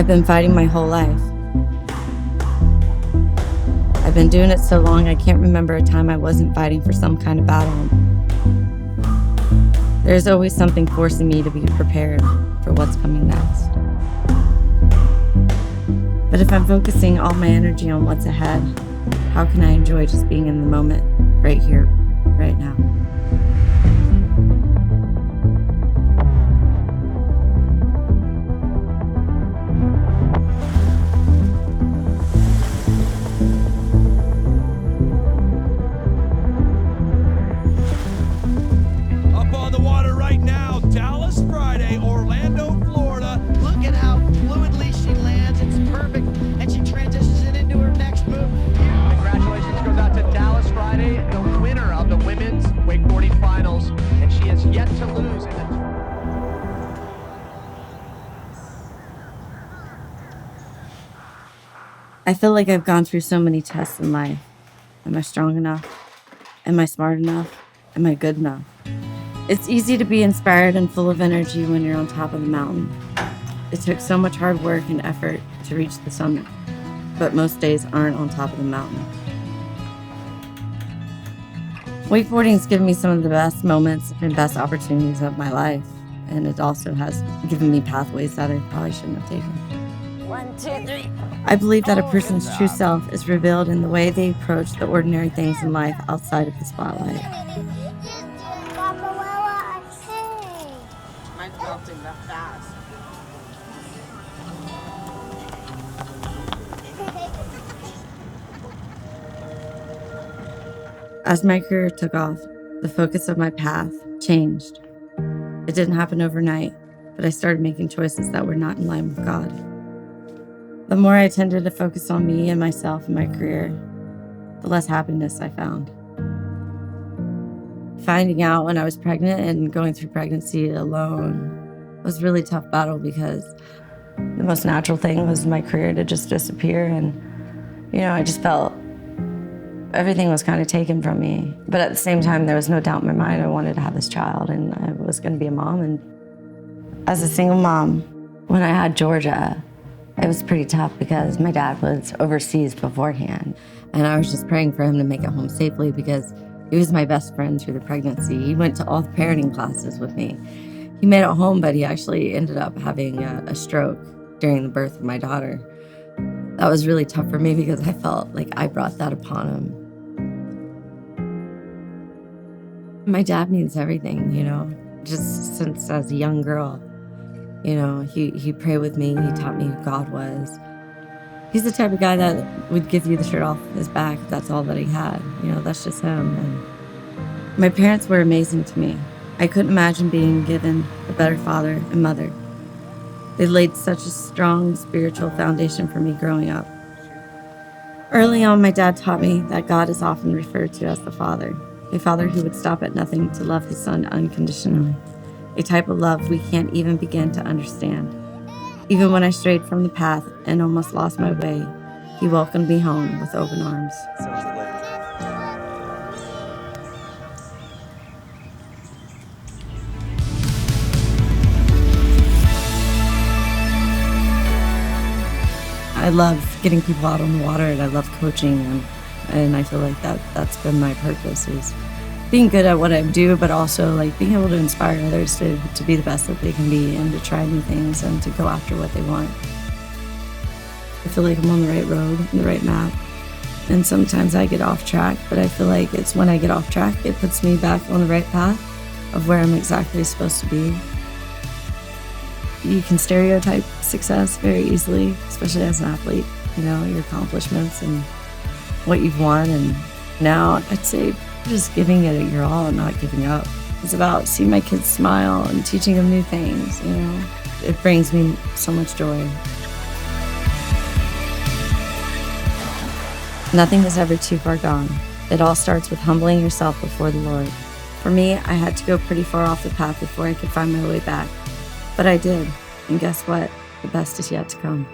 I've been fighting my whole life. I've been doing it so long I can't remember a time I wasn't fighting for some kind of battle. There's always something forcing me to be prepared for what's coming next. But if I'm focusing all my energy on what's ahead, how can I enjoy just being in the moment, right here, right now? Up on the water right now, Dallas Friday, Orlando, Florida. Look at how fluidly she lands. It's perfect. And she transitions it into her next move. Congratulations goes out to Dallas Friday, the winner of the women's wakeboarding finals. And she has yet to lose. I feel like I've gone through so many tests in life. Am I strong enough? Am I smart enough? Am I good enough? It's easy to be inspired and full of energy when you're on top of the mountain. It took so much hard work and effort to reach the summit, but most days aren't on top of the mountain. Wakeboarding's given me some of the best moments and best opportunities of my life, and it also has given me pathways that I probably shouldn't have taken. 1, 2, 3. I believe that a person's true self is revealed in the way they approach the ordinary things in life outside of the spotlight. Mine's melting that fast. As my career took off, the focus of my path changed. It didn't happen overnight, but I started making choices that were not in line with God. The more I tended to focus on me and myself and my career, the less happiness I found. Finding out when I was pregnant and going through pregnancy alone was a really tough battle because the most natural thing was my career to just disappear, and I just felt everything was kind of taken from me. But at the same time, there was no doubt in my mind I wanted to have this child and I was going to be a mom. And as a single mom, when I had Georgia, it was pretty tough because my dad was overseas beforehand. And I was just praying for him to make it home safely because he was my best friend through the pregnancy. He went to all the parenting classes with me. He made it home, but he actually ended up having a stroke during the birth of my daughter. That was really tough for me because I felt like I brought that upon him. My dad means everything, just since as a young girl. He prayed with me, he taught me who God was. He's the type of guy that would give you the shirt off his back if that's all that he had. That's just him. And my parents were amazing to me. I couldn't imagine being given a better father and mother. They laid such a strong spiritual foundation for me growing up. Early on, my dad taught me that God is often referred to as the Father, a father who would stop at nothing to love his son unconditionally, a type of love we can't even begin to understand. Even when I strayed from the path and almost lost my way, he welcomed me home with open arms. I love getting people out on the water, and I love coaching, and I feel like that's been my purpose, is being good at what I do, but also like being able to inspire others to be the best that they can be and to try new things and to go after what they want. I feel like I'm on the right road, the right map, and sometimes I get off track, but I feel like it's when I get off track, it puts me back on the right path of where I'm exactly supposed to be. You can stereotype success very easily, especially as an athlete, your accomplishments and what you've won. And now I'd say just giving it your all and not giving up. It's about seeing my kids smile and teaching them new things, It brings me so much joy. Nothing is ever too far gone. It all starts with humbling yourself before the Lord. For me, I had to go pretty far off the path before I could find my way back. But I did, and guess what? The best is yet to come.